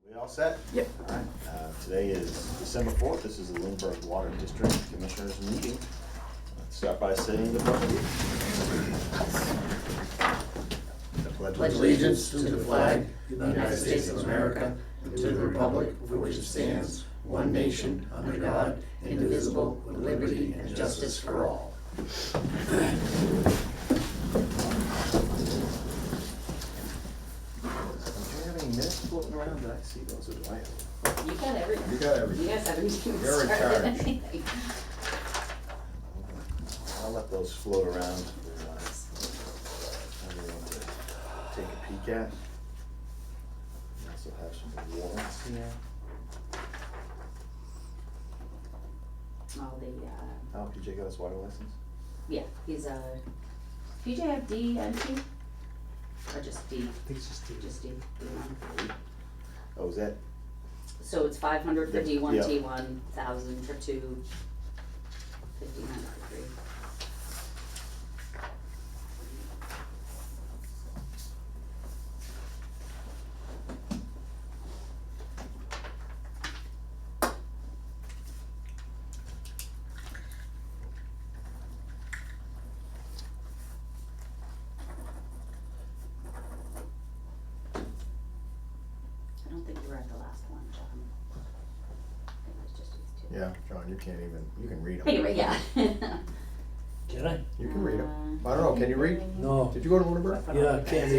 We all set? Yep. All right, today is December 4th, this is the Lindbergh Water District Commissioners meeting. Let's start by saying the pledge. The pledge of Allegiance to the flag of the United States of America and to the republic for which it stands, one nation, under God, indivisible, with liberty and justice for all. Do you have any minutes floating around? Did I see those or do I have them? You got everything. You got everything. You guys haven't even You're in started charge. anything. I'll let those float around for everyone to take a peek at. We also have some warrants here. All the, Oh, PJ got his water license? yeah, he's PJ have D and T? Or just D? I think it's just Just D. D1. Oh, is that? So it's 500 for Yeah, D1, yeah. T1, 1,000 for 2, 1,500 for 3. I don't think you were at the last one, John. I think it was just these two. Yeah, John, you can't even, you can read them. Anyway, yeah. Can I? You can read them. I don't know, can you read? No. Did you go to Lunenburg? Yeah, I can't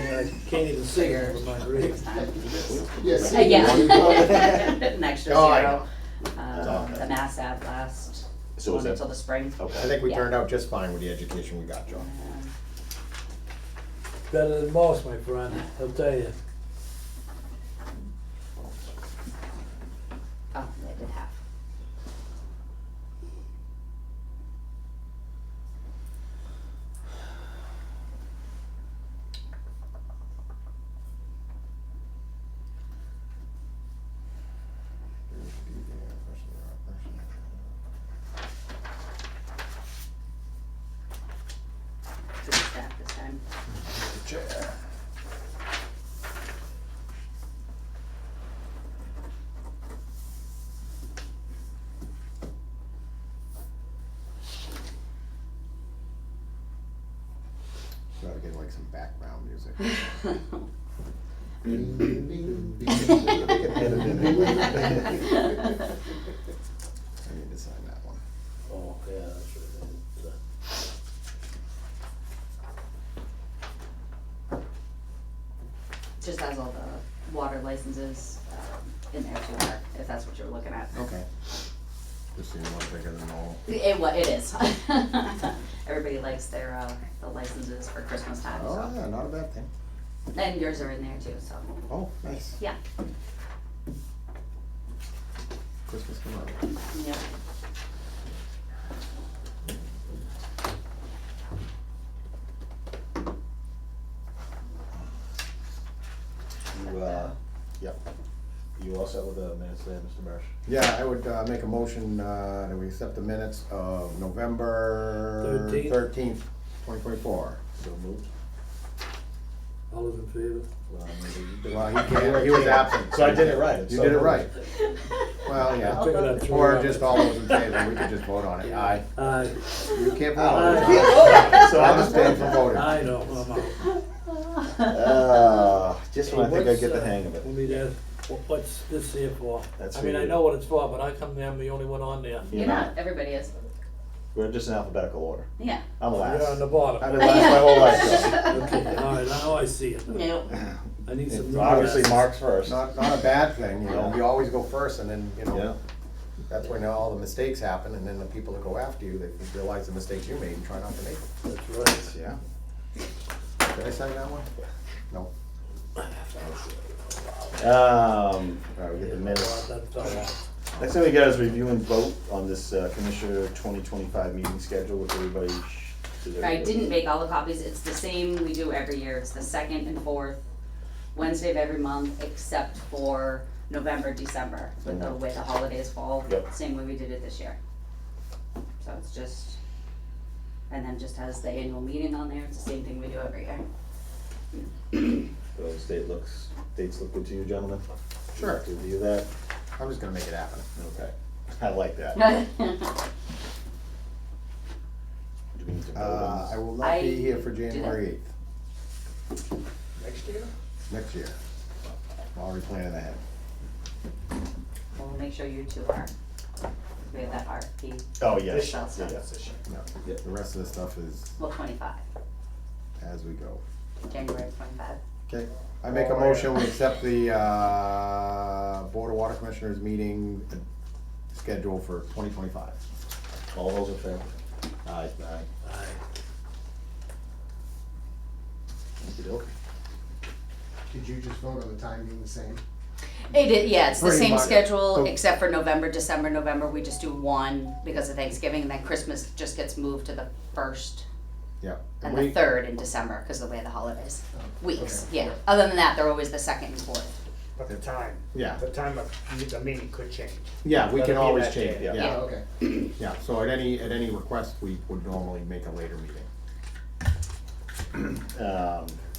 even see it with my reading. Yes. Yeah. An extra Oh, I zero. Okay. The Mass Ave last, So is one that? until the spring. I Okay. think we Yeah. turned out just fine with the education we got, John. Um, Better than most, my friend, I'll tell you. Oh, they did half. Good stack this time. Chair. Gotta get like some background music. Bing, bing, bing, bing. I need to sign that one. Oh, yeah, that's right. Just has all the water licenses in there too, Mark, if that's what you're looking at. Okay. Just seems one bigger than normal. It is. Everybody likes their, the licenses for Christmas time, Oh, so. yeah, not a bad thing. And yours are in there too, so, Oh, nice. yeah, Christmas commercial. yep. You, yep. You all set with the minutes there, Mr. Marsh? Yeah, I would make a motion that we accept the minutes of November 13th. 13th, 2024. So moved. All those in favor? Well, maybe you Well, did. he can't, he was absent. So I did it right. It's You so did it moved. right. Well, yeah. I figured I'd throw Or it out. just all those in favor, we could just vote on it. Aye. Aye, You can't vote Oh, on I it. can't vote on it, so I I'm just understand paying for voting. I know, I'm out. Just when I think I get the hang of it. Let me just, what's this here for? That's I mean, for I you. know what it's for, but I come there, I'm the only one on there. You're not, everybody is, We're just in alphabetical order. yeah. I'm last. You're on the I've bottom. been last my whole life, though. Okay, all right, now I see it. Nope. I need some. It's new obviously glasses. Mark's first. Not a bad thing, you know, Yeah. you always go first and then, you Yeah. know, that's when all the mistakes happen and then the people that go after you, they realize the mistakes you made and try not to make them. That's right. Yeah. Did I sign that one? No. All right, we get the minutes. That's all right. Next thing we got is review and vote on this Commissioner 2025 meeting schedule with everybody. I didn't make all the copies, it's the same we do every year, it's the second and fourth Wednesday of every month, except for November, December, with the way the holidays fall, Yep. same way we did it this year. So it's just, and then just has the annual meeting on there, it's the same thing we do every year. Those dates look good to you, gentlemen? Sure. Review that, I'm just gonna make it happen. okay, I like that. Do we need to vote on this? I will not be I here for do that. January Next year? 8th, next year. I'm already planning ahead. We'll make sure you two are. We have that RFP, Oh, yes, This yeah, year. yeah. No, Yeah. the rest of the stuff is well, 25, as we go. January 25. Okay, I make a motion, we accept the, Board of Water Commissioners meeting schedule for 2025. All those in favor? Aye. Aye. Okey-dokey. Did you just vote on the time being the same? It is, yeah, it's the Pretty same much. schedule, So- except for November, December, November, we just do one because of Thanksgiving, and then Christmas just gets moved to the first Yeah. and we- the third in December, because of the way the holidays, weeks, Okay. yeah. Other than that, they're always the second and fourth. But the time. Yeah. The time of the meeting could change. Yeah, we Let can it be always that change day. it, Yeah. yeah. Oh, okay. Yeah, so at any request, we would normally make a later meeting.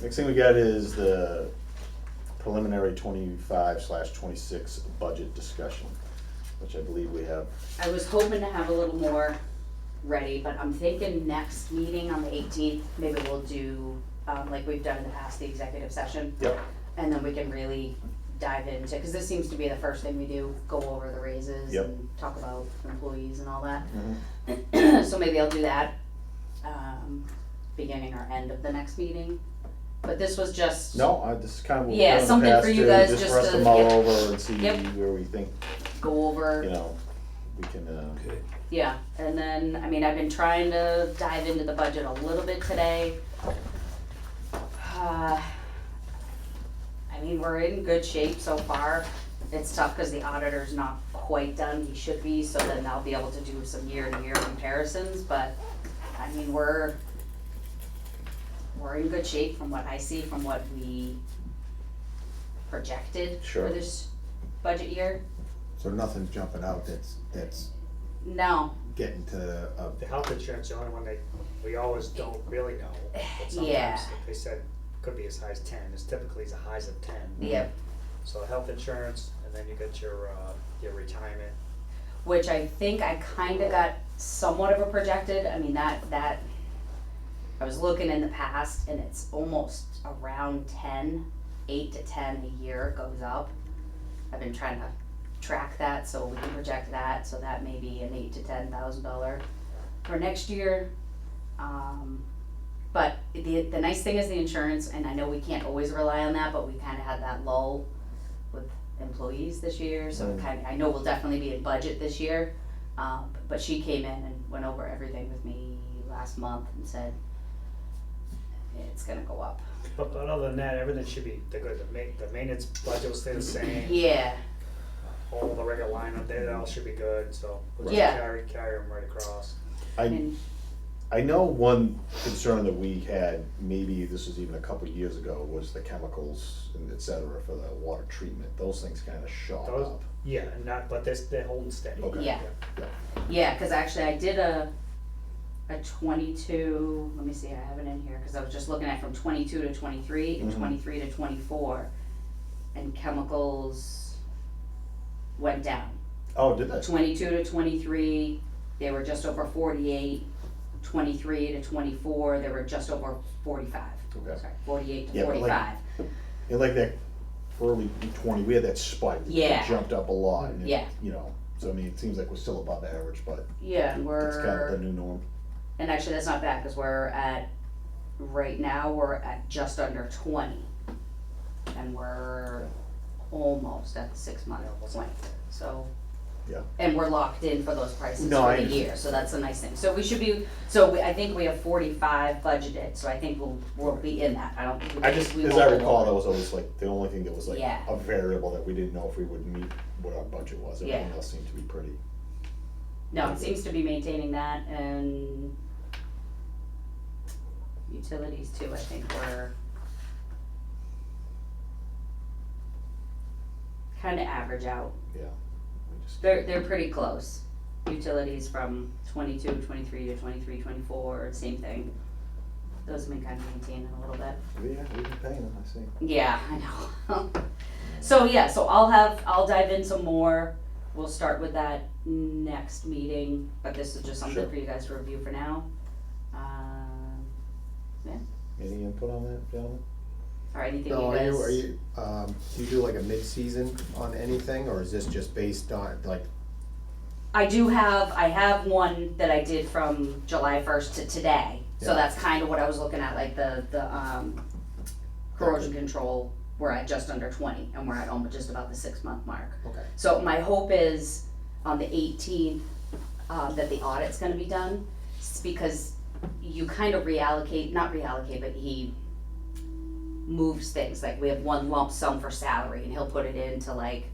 Next thing we got is the preliminary 25/26 budget discussion, which I believe we have. I was hoping to have a little more ready, but I'm thinking next meeting on the 18th, maybe we'll do, like we've done in the past, the executive session. Yep. And then we can really dive into, because this seems to be the first thing we do, go over the raises Yep. and talk about employees and all that. Mhm. So maybe I'll do that, beginning or end of the next meeting. But this was just. No, this is kind of what we've Yeah, done in the something past for you too, guys just just for us to- to mull yep. over and see Yep. where we think, Go over. you know, we can, Okay. Yeah, and then, I mean, I've been trying to dive into the budget a little bit today. I mean, we're in good shape so far. It's tough because the auditor's not quite done, he should be, so then I'll be able to do some year-to-year comparisons, but, I mean, we're in good shape from what I see, from what we projected Sure. for this budget year. So nothing's jumping out that's No, getting to The health insurance, the only one that we always don't really know. But Yeah. sometimes they said could be as high as 10. It's typically as high as 10. yep. So health insurance, and then you got your retirement. Which I think I kinda got somewhat of a projected, I mean, that, I was looking in the past and it's almost around 10, 8 to 10 a year it goes up. I've been trying to track that so we can project that, so that may be an $8,000 to $10,000 for next year. But the nice thing is the insurance, and I know we can't always rely on that, but we kinda had that lull with employees this year, so it kinda, I know we'll definitely be in budget this year. But she came in and went over everything with me last month and said, it's gonna go up. But other than that, everything should be good. The maintenance budget will stay the same. Yeah, All the regular lineup, they all should be good, so we'll just Yeah. carry them right across. and, I know one concern that we had, maybe this was even a couple of years ago, was the chemicals and et cetera for the water treatment. Those things kind of shot Those, up. yeah, but they're holding steady. Okay. yeah. Yeah, cause actually I did a 22, let me see, I have it in here, cause I was just looking at from 22 to 23 and Mhm. 23 to 24. And chemicals went down. Oh, did that? 22 to 23, they were just over 48. 23 to 24, they were just over 45. Okay. Sorry, 48 to Yeah, but like- 45. And like that early 20, we had that spike. It Yeah. jumped up a lot. And it, Yeah. You know, so I mean, it seems like we're still above average, but Yeah, and it's kind of we're, the new norm. and actually that's not bad, cause we're at, right now, we're at just under 20. And we're almost at the 6-month Yeah, almost. point, so. Yeah. And we're locked in for those prices No, for I the understand. year, so that's a nice thing. So we should be, I think we have 45 budgeted, so I think we'll be in that. I don't think we. I just, we as won't I go recall, over. that was always like, the only thing that was like Yeah. a variable that we didn't know if we would meet what our budget was. Everything Yeah. else seemed to be pretty. No, it seems to be maintaining that, and utilities too, I think we're kinda average out. Yeah. We just- They're pretty close. Utilities from 22, 23 to 23, 24, same thing. Those have been kind of maintaining a little bit. Yeah, we've been paying them, I see. Yeah, I know. So yeah, so I'll dive into more, we'll start with that next meeting, but this is just something Sure. for you guys to review for now. Yeah, Any input on that, gentlemen? or anything No, you are guys. you, do you do like a mid-season on anything, or is this just based on, like, I have one that I did from July first to today, so Yeah. that's kind of what I was looking at, like the corrosion control, we're at just under 20, and we're at almost just about the 6-month mark. okay, So my hope is on the 18th, that the audit's gonna be done, because you kind of not reallocate, but he moves things, like we have one lump sum for salary, and he'll put it into like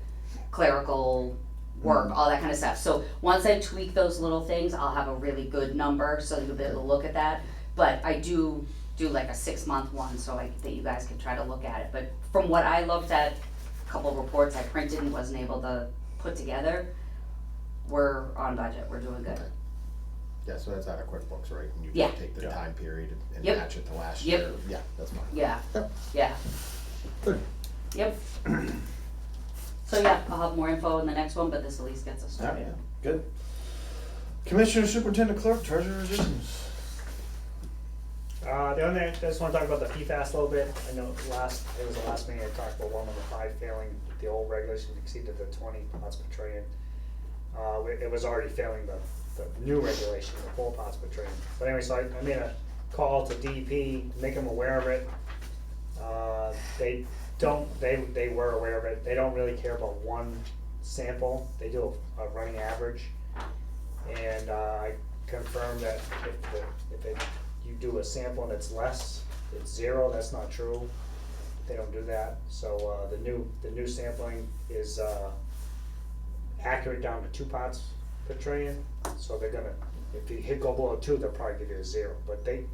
clerical work, all that kind of stuff. So once I tweak those little things, I'll have a really good number, so you'll be able to look at that. But I do like a 6-month one, so that you guys can try to look at it. But from what I looked at, a couple of reports I printed and wasn't able to put together, we're on budget, we're doing good. Okay. Yeah, so that's out of QuickBooks, right? And you Yeah. just take the Yeah. time period and Yep. match it to last Yep. year. Yeah, that's fine. Yeah, Yep. yeah, Good. yep. So yeah, I'll have more info in the next one, but this at least gets us Yeah, started. good. Commissioner, Superintendent, Clerk, Treasurer, Additions. The only thing, I just wanna talk about the PFAS a little bit. I know it was the last meeting I talked about well number 5 failing, the old regulation exceeded the 20 parts per trillion. It was already failing the new regulation, the 4 parts per trillion. But anyway, so I made a call to DEP, to make them aware of it. They were aware of it. They don't really care about one sample. They do a running average. And I confirmed that if you do a sample and it's less, it's 0, that's not true. They don't do that. So the new sampling is accurate down to 2 parts per trillion. So they're gonna, if you go below 2, they'll probably give you a 0. But they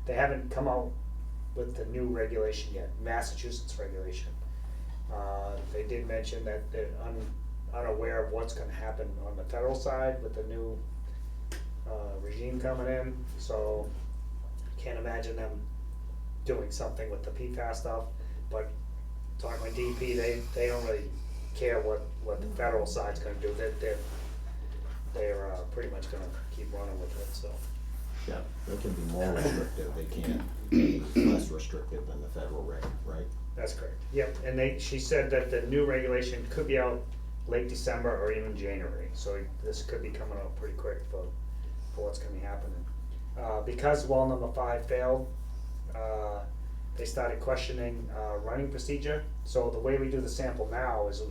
haven't come out with the new regulation yet, Massachusetts regulation. They did mention that they're unaware of what's gonna happen on the federal side with the new regime coming in, so I can't imagine them doing something with the PFAS stuff, but talking with DEP, they don't really care what the federal side's gonna do, they're pretty much gonna keep running with it, so. Yeah, they can be more restrictive, they can't be less restrictive than the federal reg, right? That's correct. Yep, and she said that the new regulation could be out late December or even January, so this could be coming out pretty quick for what's gonna be happening. Because well number 5 failed, they started questioning running procedure. So the way we do the sample now is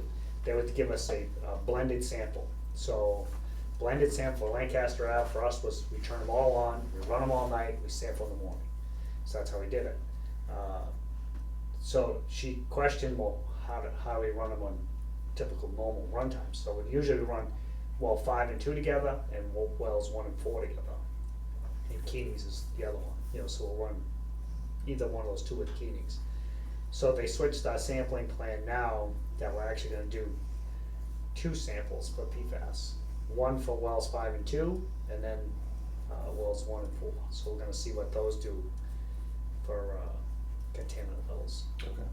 they would give us a blended sample. So blended sample for Lancaster Ave for us was we turn them all on, we run them all night, we sample in the morning. So that's how we did it. So she questioned, well, how do we run them on typical normal run times? So we usually run well 5 and 2 together, and wells 1 and 4 together. And Keeney's is the other one, so we'll run either one of those 2 with Keeney's. So they switched our sampling plan now that we're actually gonna do 2 samples for PFAS. One for wells 5 and 2, and then wells 1 and 4. So we're gonna see what those do for contaminant levels. Okay.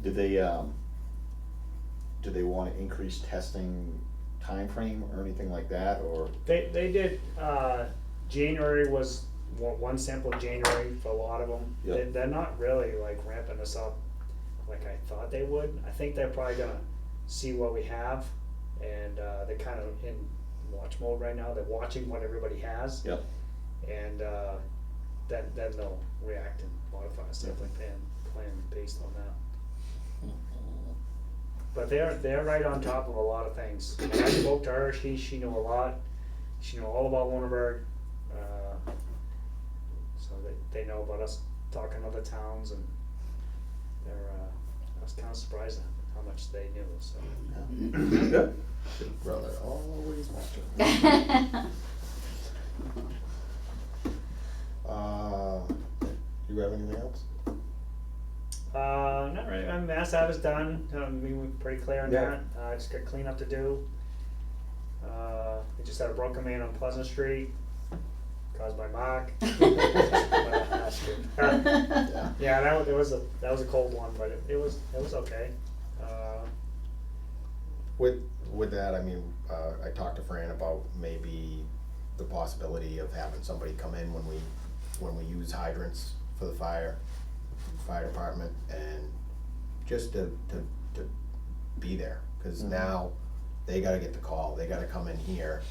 Do they wanna increase testing timeframe or anything like that, or? They did, January was one sample January for a lot of them. Yep. They're not really like ramping this up like I thought they would. I think they're probably gonna see what we have, and they're kind of in watch mode right now. They're watching what everybody has. Yep. And then they'll react and modify a sampling plan based on that. But they're right on top of a lot of things. And I spoke to her, she knew a lot. She knew all about Lunenburg. So they know about us talking to other towns, and I was kind of surprised at how much they knew, so. Good. Big brother, always watching. You have anything else? Not really. Mass Ave is done. We were pretty clear on Yeah. that. Just got cleanup to do. We just had a broken man on Pleasant Street, caused by Mark. last year. Yeah. Yeah, that was a cold one, but it was okay. With that, I mean, I talked to Fran about maybe the possibility of having somebody come in when we use hydrants for the fire department, and just to be there, cause now they gotta get the call, they gotta come in here.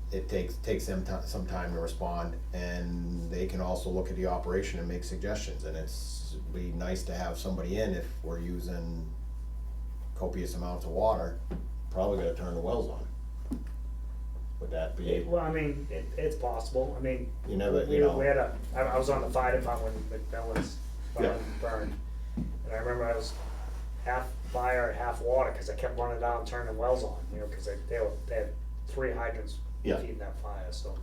It takes them some time to respond, and they can also look at the operation and make suggestions, and it'd be nice to have somebody in if we're using copious amounts of water, probably gotta turn the wells on. Would that be, Well, I mean, it's possible. I mean, you never, we you know, had I was on the fire department when McMillan's Yeah. burned, and I remember I was half fire, half water, cause I kept running down, and turning wells on, you know, cause they had 3 hydrants Yeah. feeding that fire, so.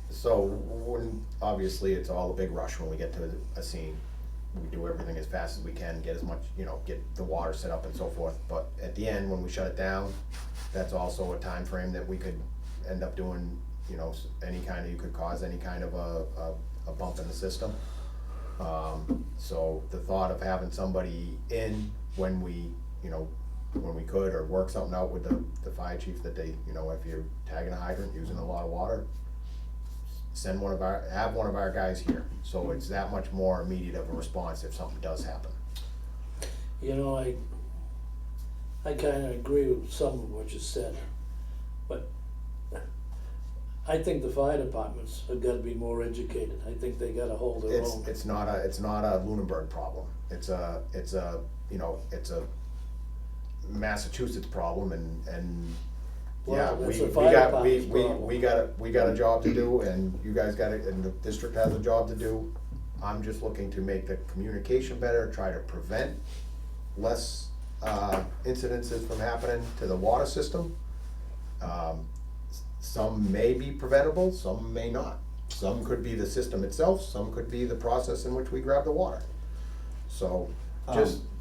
so when, obviously, it's all a big rush when we get to a scene. We do everything as fast as we can, get as much, you know, get the water set up and so forth, but at the end, when we shut it down, that's also a time frame that we could end up doing, you know, you could cause any kind of a bump in the system. So the thought of having somebody in when we could, or work something out with the fire chief that they, you know, if you're tagging a hydrant, using a lot of water, have one of our guys here, so it's that much more immediate of a response if something does happen. You know, I kinda agree with some of what you said, but I think the fire departments have gotta be more educated. I think they gotta hold their own. It's not a Lunenburg problem. It's a Massachusetts problem, and yeah, Well, that's we the fire got department's problem. we got a job to do, and you guys got it, and the district has a job to do. I'm just looking to make the communication better, try to prevent less incidences from happening to the water system. Some may be preventable, some may not. Some could be the system itself, some could be the process in which we grab the water. So,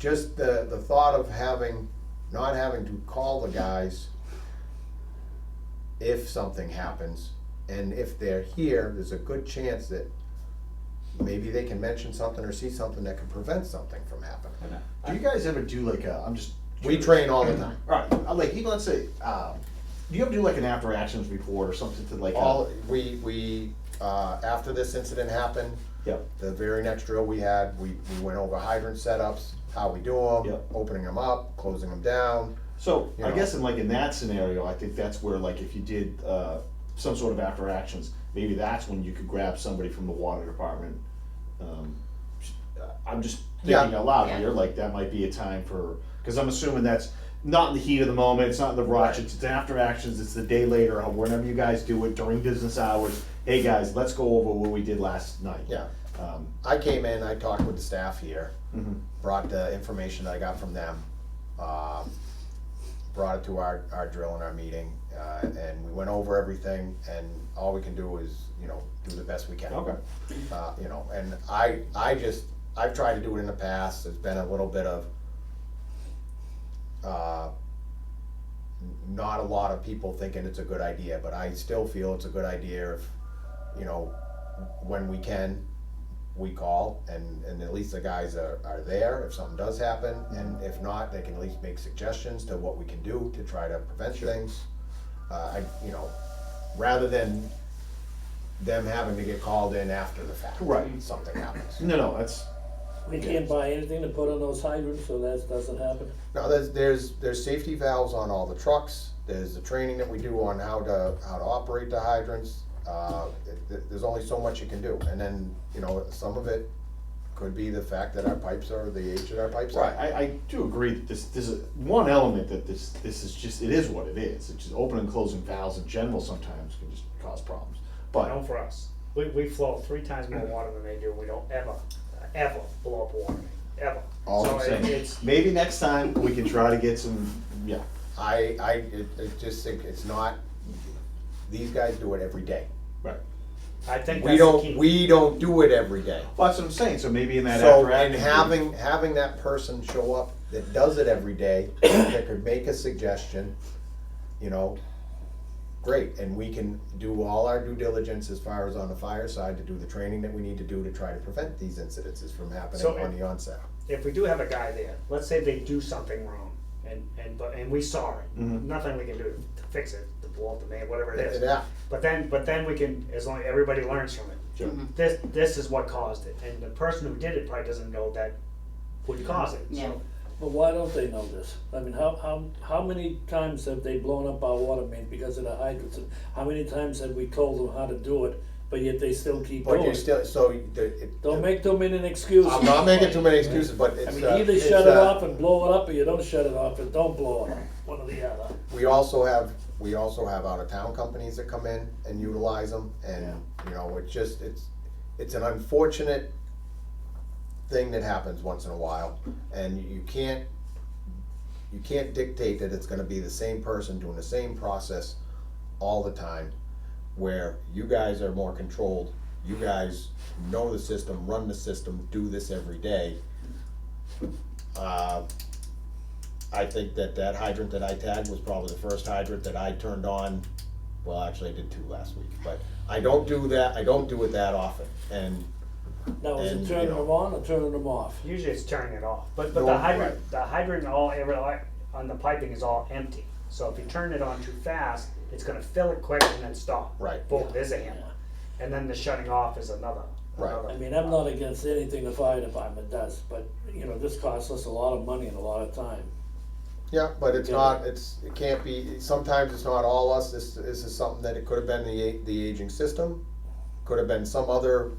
just the thought of not having to call the guys if something happens, and if they're here, there's a good chance that maybe they can mention something or see something that can prevent something from happening. Do you guys ever do like I'm just. We train all the time. Alright, like even let's say, do you ever do like an after actions report or something to like? We after this incident happened, Yep. the very next drill we had, we went over hydrant setups, how we do them, Yep. opening them up, closing them down. So You I know. guess in that scenario, I think that's where like if you did some sort of after actions, maybe that's when you could grab somebody from the water department. I'm just thinking Yeah. out loud Yeah. here, like that might be a time for, because I'm assuming that's not in the heat of the moment, it's not in the rush, Right. it's after actions, it's the day later, or whenever you guys do it during business hours. Hey guys, let's go over what we did last night. Yeah. Um, I came in, I talked with the staff here, mhm. brought the information that I got from them, brought it to our drill and our meeting, and we went over everything, and all we can do is, you know, do the best we can. Okay. You know, and I've tried to do it in the past, there's been a little bit of, not a lot of people thinking it's a good idea, but I still feel it's a good idea if, you know, when we can, we call, and at least the guys are there if something does happen, and if not, they can at least make suggestions to what we can do to try to prevent things. You know, rather than them having to get called in after the fact. Right. Something happens. No, that's, We can't buy anything to put on those hydrants, so that doesn't happen. No, there's safety valves on all the trucks, there's the training that we do on how to operate the hydrants. There's only so much you can do, and then, you know, some of it could be the fact that our pipes are the age that our pipes are. right, I do agree that this is one element that this is just, it is what it is. It's just opening and closing valves in general sometimes can just cause problems. I know But, for us, we flow 3 times more water than they do, we don't ever blow up a water main, ever. all So I'm saying, it's, maybe next time we can try to get some, yeah, I just think it's not, these guys do it every day. right. I think We that's the key. we don't do it every day. Well, that's what I'm saying, so maybe in that So, after and action. having that person show up that does it every day, that could make a suggestion, you know, great, and we can do all our due diligence as far as on the fire side to do the training that we need to do to try to prevent these incidences from happening So on the onset. If we do have a guy there, let's say they do something wrong, and we saw it, nothing we can do to fix it, to blow up the main, whatever it is. Yeah, But then we can, as long as everybody learns from it. Sure. This is what caused it, and the person who did it probably doesn't know that would cause it, Yeah. so. But why don't they know this? I mean, how many times have they blown up our water main because of the hydrants? And how many times have we told them how to do it, but yet they still keep but doing you it? still, so Don't make too many excuses. I'm not making too many excuses, but I it's, mean, either it's, shut it off and blow it up, or you don't shut it off and don't blow it up, one or the other. we also have out-of-town companies that come in and utilize them, and, you know, it's an unfortunate thing that happens once in a while, and you can't dictate that it's gonna be the same person doing the same process all the time, where you guys are more controlled, you guys know the system, run the system, do this every day. I think that hydrant that I tagged was probably the first hydrant that I turned on, well, actually I did 2 last week, but I don't do it that often, and Now, is And, it you turning know. them on or turning them off? Usually it's turning it off, but No, the hydrant, right. the hydrant on the piping is all empty. So if you turn it on too fast, it's gonna fill it quick and then stop. Right. Boom, there's a hammer. And then the shutting off is another. Right. I mean, I'm not against anything the fire department does, but, you know, this costs us a lot of money and a lot of time. yeah, but it's Yeah. not, it can't be, sometimes it's not all us, this is something that it could have been the aging system, could have been some other,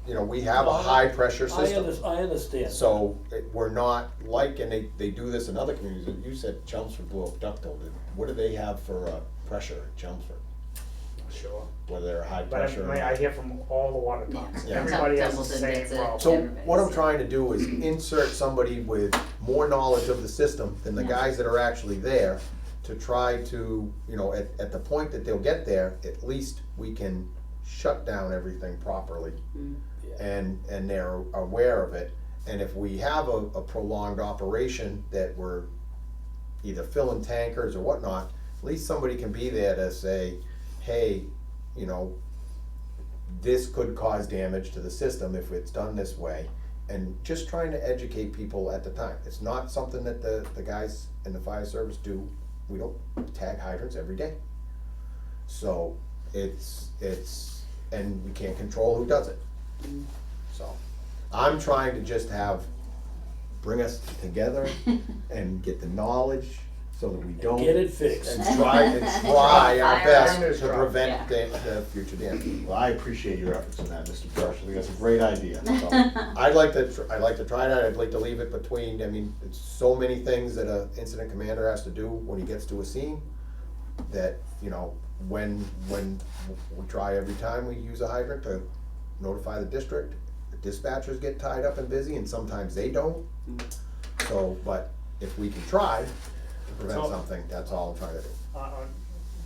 you know, we have a high pressure system. I understand. So, we're not like, and they do this in other communities, and you said Chelmsford blew up Duckville, what do they have for, pressure at Chelmsford? Sure. Whether they're high But pressure or I not? hear from all the water departments, Yeah. everybody has the Templeton same gets it. problem. So Everybody's- what I'm trying to do is insert somebody with more knowledge of the system than the guys that are actually there to try to, you know, at the point that they'll get there, at least we can shut down everything properly. And they're aware of it. And if we have a prolonged operation that we're either filling tankers or whatnot, at least somebody can be there to say, hey, you know, this could cause damage to the system if it's done this way. And just trying to educate people at the time. It's not something that the guys in the fire service do. We don't tag hydrants every day. So it's, and we can't control who does it. So I'm trying to just bring us together and get the knowledge so that we don't. Get it fixed. And try our best Fire. to prevent Yeah. the future damage. Well, I appreciate your efforts in that, Mr. Brush, I think that's a great idea, so. I'd like to try that, I'd like to leave it between, I mean, it's so many things that a incident commander has to do when he gets to a scene, that, you know, when we try every time we use a hydrant to notify the district, the dispatchers get tied up and busy, and sometimes they don't. So, but if we can try to prevent So- something, that's all I'm trying to do.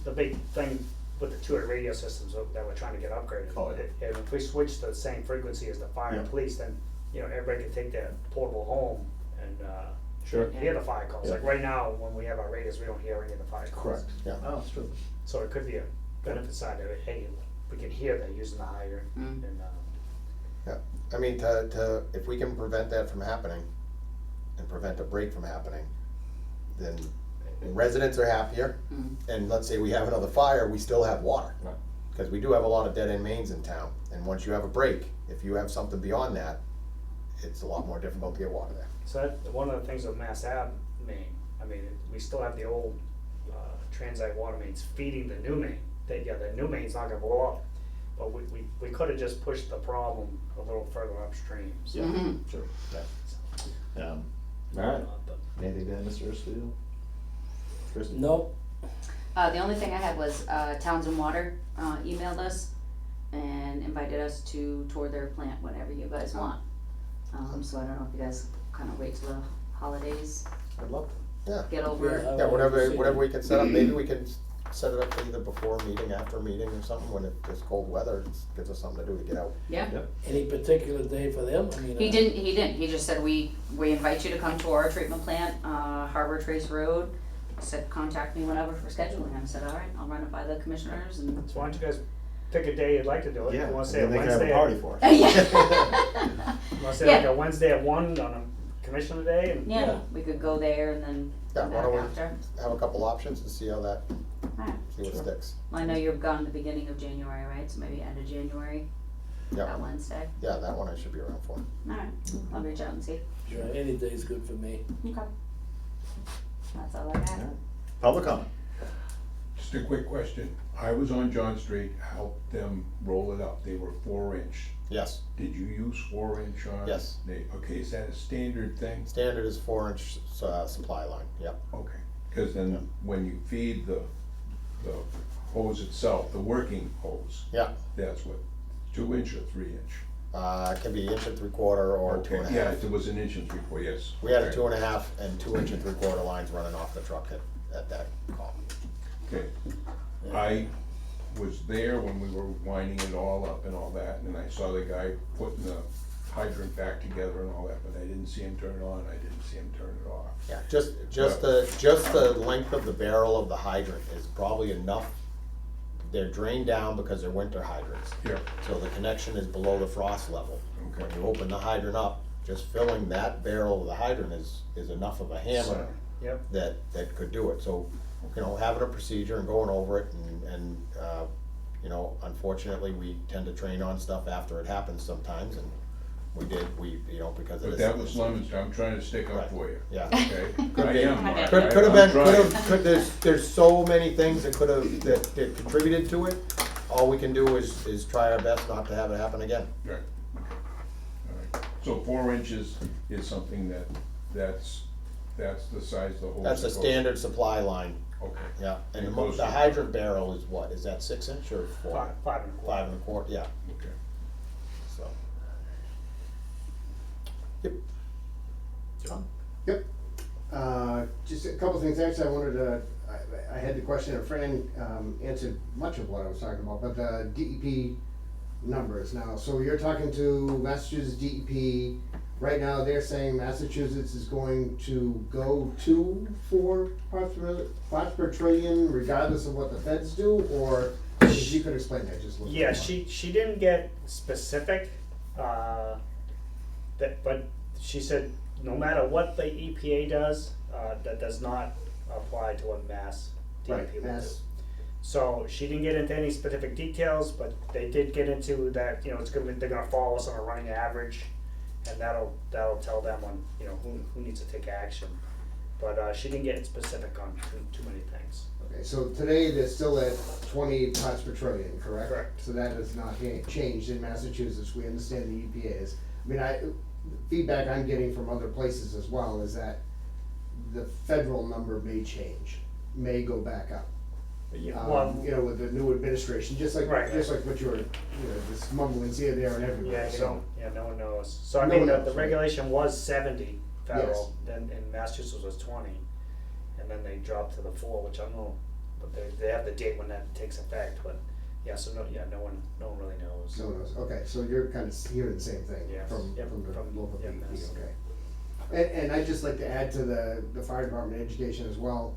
The big thing with the 2 radio systems that we're trying to get upgraded. Oh, yeah. And if we switch to the same frequency as the fire and Yeah. police, then, you know, everybody can take their portable home and, Sure. hear the fire calls. Yeah. Like right now, when we have our radios, we don't hear any of the fire calls. Correct. Yeah. Oh, that's true. So it could be a benefit side of it, hey, we can hear they're using the hydrant and, Yeah, I mean, if we can prevent that from happening, and prevent a break from happening, then residents are happier, and let's say we have another fire, we still have water. Right. Because we do have a lot of dead-end mains in town, and once you have a break, if you have something beyond that, it's a lot more difficult to get water there. so that, one of the things with Mass Ave main, I mean, we still have the old, transite water mains feeding the new main. The new main's not gonna blow up, but we could've just pushed the problem a little further upstream, so. Yeah, sure, yeah. Alright, anything to add, Mr. Esposito? Kristen? Nope, The only thing I had was, Townsend Water, emailed us and invited us to tour their plant whenever you guys want. So I don't know if you guys kinda wait till the holidays, I'd love to. Yeah, get over it. Yeah. yeah, whatever we can set up, maybe we can set it up for either before a meeting, after a meeting or something, when it's cold weather, it gives us something to do to get out. Yeah. Yep. any particular day for them, I mean. He didn't, he just said, we invite you to come to our treatment plant, Harbor Trace Road, said, contact me whenever for scheduling. I said, all right, I'll run it by the commissioners and. So why don't you guys pick a day you'd like to do it? Yeah, You wanna and say a then they can have Wednesday? a party for us. Yeah. You wanna say like Yeah. a Wednesday at 1 on a commissioner day and? Yeah, Yeah. we could go there and then Yeah, come why back don't we after. have a couple options and see how that, Alright, see what Sure. sticks. well, I know you're gone the beginning of January, right? So maybe end of January, Yeah, that Wednesday. yeah, that one I should be around for. Alright, I'll reach out and see. Sure, any day's good for me. Okay. That's all I got. Alright. Public comment. Just a quick question. I was on John Street, helped them roll it up. They were 4-inch. Yes, Did you use 4-inch on? Yes. Okay, is that a standard thing? standard is 4-inch, supply line, yep. Okay, cause then when you feed the hose itself, the working hose, Yeah, that's what, 2-inch or 3-inch? it can be 1 3/4 or Okay, 2.5. yeah, it was 1 3/4, yes. We had a Okay. 2.5 and 2 3/4 lines running off the truck at that call. Okay, I was there when we were winding it all up and all that, and I saw the guy putting the hydrant back together and all that, but I didn't see him turn it on, I didn't see him turn it off. Yeah, just the length of the barrel of the hydrant is probably enough. They're drained down because they're winter hydrants. Yeah, So the connection is below the frost level. Okay. When you open the hydrant up, just filling that barrel of the hydrant is enough of a hammer Yep. that could do it. So, you know, having a procedure and going over it and, you know, unfortunately, we tend to train on stuff after it happens sometimes, and you know, because it but is. that was lemons, I'm trying to stick Right. up for you. Yeah. Okay, Could I be. am, Mark. Could have I'm been, trying. there's so many things that that contributed to it. All we can do is try our best not to have it happen again. Right, okay, all right. So 4 inches is something that's the size of the hose. That's a that goes- standard supply line, Okay, yeah, and It goes the to- hydrant barrel is what, is that 6 inch or 4? 5 5 1/4, yeah, okay. so. Yep. John? Yep. Just a couple things, actually, I wanted to, I had the question, and Fran, answered much of what I was talking about, but the DEP numbers now, so you're talking to Massachusetts DEP, right now, they're saying Massachusetts is going to go to 4 parts per trillion regardless of what the feds do, or, if you could explain that, just a little bit Yeah, more. she didn't get specific, but she said no matter what the EPA does, that does not apply to what Mass DEP Right, will do. Mass, So she didn't get into any specific details, but they did get into that, you know, they're gonna follow us on a running average, and that'll tell them on, you know, who needs to take action. But she didn't get specific on too many things. okay, so today they're still at 20 parts per trillion, correct? Correct. So that has not changed in Massachusetts, we understand the EPA is. I mean, feedback I'm getting from other places as well is that the federal number may change, may go back up. Well, You know, with the new administration, just like Right. what you were, you know, this mumblings here, there and everywhere, yeah, so. no one knows. So I No mean, one the knows, right. regulation was 70 federal, then in Massachusetts was 20, and then they dropped to the 4, which I don't know, but they have the date when that takes effect. But yeah, so no one really knows. No one knows, okay, so you're kind of hearing the same thing Yes. from Yep, the from- local yep, DEP, that's- okay. And I'd just like to add to the fire department education as well.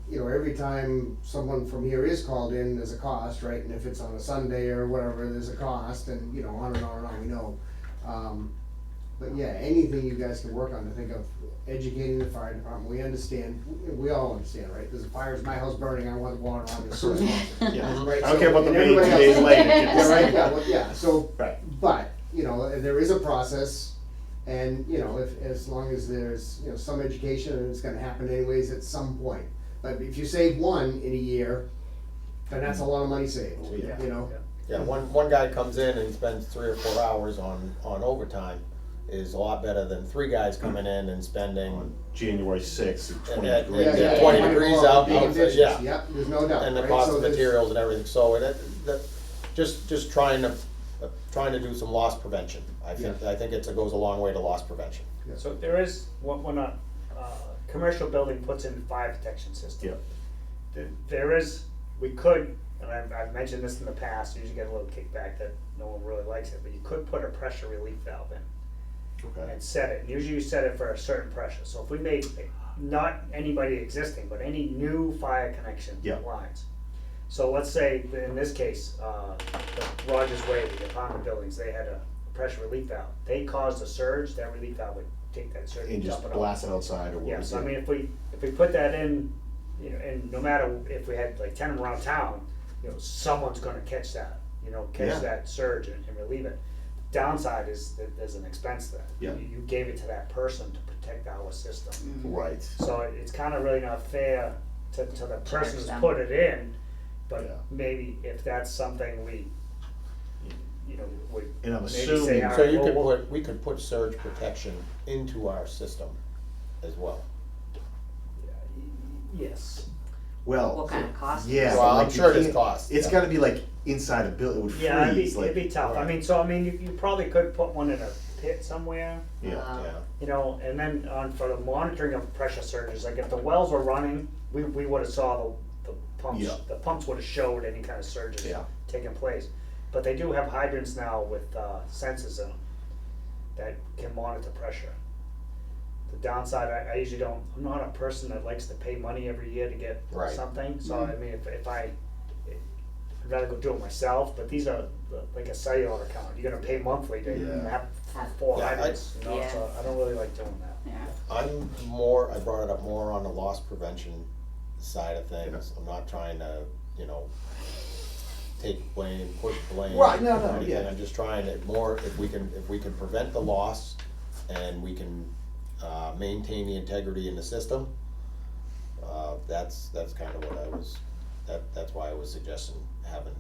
You know, every time someone from here is called in, there's a cost, right? And if it's on a Sunday or whatever, there's a cost, and, you know, on and on and on, we know. But yeah, anything you guys can work on to think of educating the fire department, we understand, we all understand, right? There's a fire, my house burning, I want the water on as soon as possible. Yeah. Right, I don't so- care about the and meeting 2 everybody days else- later. Yeah, right, yeah, well, yeah, so, Right. but, you know, there is a process, and, you know, if, as long as there's, you know, some education, and it's gonna happen anyways at some point. But if you save one in a year, then that's a lot of money saved, Oh, yeah. you know? Yeah, one guy comes in and spends 3 or 4 hours on overtime is a lot better than 3 guys coming in and spending, On January 6th, at 20 Yeah, degrees. yeah, Yeah, 20 yeah, degrees well, out, big outside, conditions, yeah. Yep, there's no doubt, and the right? cost So of there's- materials and everything, so that, just trying to do some loss prevention. I think it goes a long way to loss prevention. So there is, when a commercial building puts in fire protection system. Yeah. There is, we could, and I've mentioned this in the past, you usually get a little kickback that no one really likes it, but you could put a pressure relief valve in Okay. and set it, and usually you set it for a certain pressure. So if we made not anybody existing, but any new fire connection Yeah. lines. So let's say, in this case, the Rogers Way, the apartment buildings, they had a pressure relief valve. They caused a surge, that relief valve would take that surge And and just dump it off. blast it outside or what Yeah, was so I it? mean, if we put that in, you know, and no matter if we had like 10 of them around town, you know, someone's gonna catch that, you know, Yeah. catch that surge and relieve it. Downside is that there's an expense there. Yeah. You gave it to that person to protect our system. Right. So it's kind of really not fair to the person who's them. put it in, but Yeah. maybe if that's something we, you know, would And I'm maybe say, assuming- all So right, you could well, put, we could put surge protection into our system as well. yes. Well, What kind of cost? yeah. Well, like I'm you sure there's can't- costs, It's yeah. gotta be like inside a building, it would Yeah, freeze, like. it'd be tough. I mean, you probably could put one in a pit somewhere, Yeah, Yeah. you know, and then for the monitoring of pressure surges, like if the wells were running, we would have saw the pumps, Yeah. the pumps would have showed any kind of surges Yeah. taking place. But they do have hydrants now with sensors in them that can monitor pressure. The downside, I usually don't, I'm not a person that likes to pay money every year to get Right. something, so I mean, if I'd rather go do it myself, but these are like a cellular account, you're gonna pay monthly to Yeah. have 4 Yeah, hydrants, you know, Yeah. so I don't really like doing that. Yeah. I brought it up more on the loss prevention side of things. I'm not trying to, you know, take blame, push blame. Right, no, or no, anything. yeah. I'm just trying to, more, if we can prevent the loss and we can, maintain the integrity in the system, that's kind of what I was, that's why I was suggesting having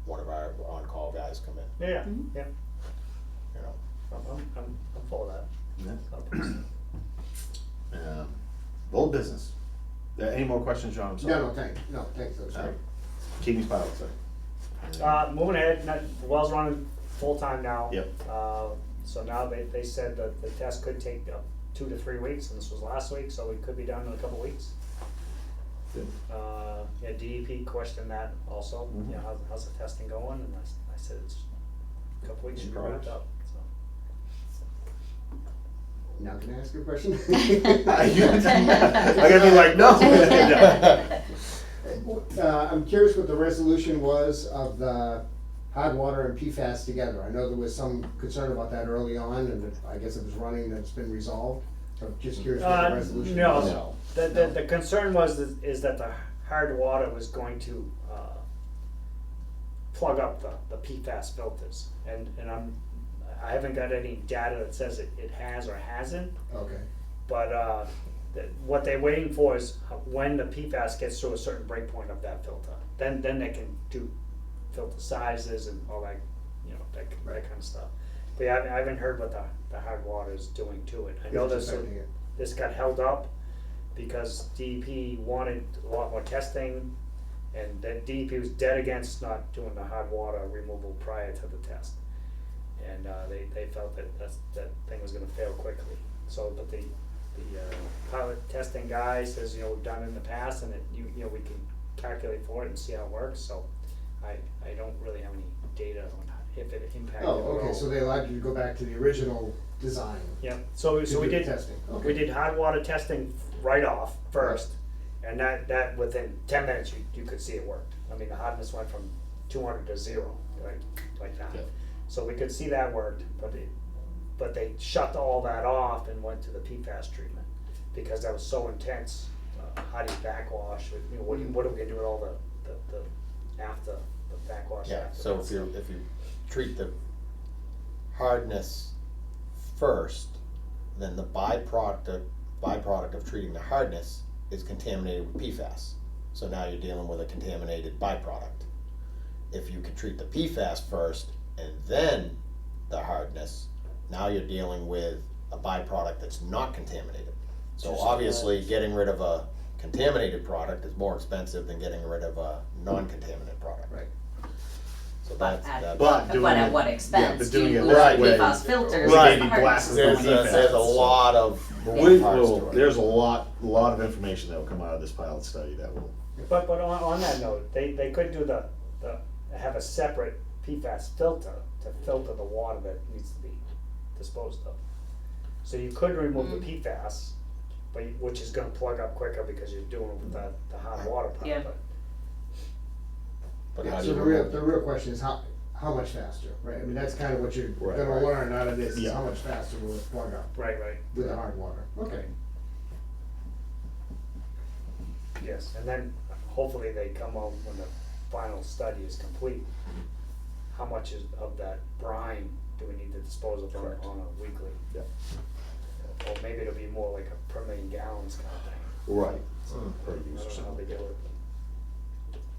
one of our on-call guys come in, Yeah, yeah, you know. I'm full of that. Yeah. Old business. Any more questions, John? I'm sorry. No, thanks, that's great. King's Pilot, sorry. Moving ahead, the well's running full-time now. Yep. So now they said that the test could take 2 to 3 weeks, and this was last week, so it could be done in a couple weeks. Good. Yeah, DEP questioned that also, you know, how's the testing going, and I said it's a couple weeks, should be wrapped up, so. Now can I ask you a question? I gotta be like, no. I'm curious what the resolution was of the hard water and PFAS together. I know there was some concern about that early on, and I guess it was running, that's been resolved. So just curious what the resolution was. No, the concern was is that the hard water was going to plug up the PFAS filters, and I haven't got any data that says it has or hasn't, Okay, but what they're waiting for is when the PFAS gets to a certain break point of that filter, then they can do filter sizes and all that, you know, that kind of stuff. But yeah, I haven't heard what the hard water is doing to it. I know It's this affecting it. this got held up because DEP wanted a lot more testing, and that DEP was dead against not doing the hard water removal prior to the test. And they felt that that thing was gonna fail quickly. So, but the pilot testing guy says, you know, we've done it in the past, and that you know, we can calculate for it and see how it works, so I don't really have any data on if it impacted. Oh, at okay, all. so they allowed you to go back to the original design. Yeah, so to we do the did testing. we Okay. did hard water testing right off first, and that within 10 minutes you could see it worked. I mean, the hardness went from 200 to 0, like that. Yeah. So we could see that worked, but they shut all that off and went to the PFAS treatment because that was so intense. How do you backwash? You know, what are we gonna do with all the after the backwash? Yeah, after so that? if you treat the hardness first, then the byproduct of treating the hardness is contaminated with PFAS. So now you're dealing with a contaminated byproduct. If you can treat the PFAS first and then the hardness, now you're dealing with a byproduct that's not contaminated. So Just obviously, getting rid of a contaminated product is more expensive than getting rid of a non-contaminated product. Right. So But that's, at, that's. But doing at it- what yeah, expense? but Do doing you it lose that the way- PFAS filters? Right. It's Blasting There's the a, PFAS. there's a lot of We moving parts will, to it. there's a lot of information that will come out of this pilot study that will, But on that note, they could do the have a separate PFAS filter to filter the water that needs to be disposed of. So you could remove the PFAS but, which is gonna plug up quicker because you're doing it with the hot water pump, Yeah. But Yeah, how do so you the remove? real question is how much faster, right? I mean, that's kind of what you're Right, gonna right. learn out of this, is Yeah. how much faster will it plug up Right, with the hard water. Okay. yes, and then hopefully they come out when the final study is complete. How much of that brine do we need to dispose of Correct. on a weekly? Yeah. Or maybe it'll be more like a per million gallons kind of thing. Right. Per I use or don't know how something. they do it,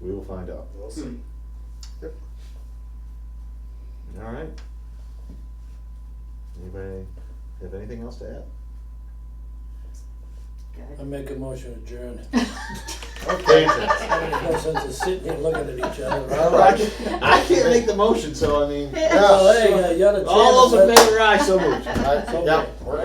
We will find out. but we'll see. All right. Anybody have anything else to add? I make a motion to adjourn. Okay. There's no sense of sitting here looking at each other. Well, I can't make the motion, so I mean. Well, hey, you're the chairman. All those in but- favor, aye, so moved. Okay. Yeah, we're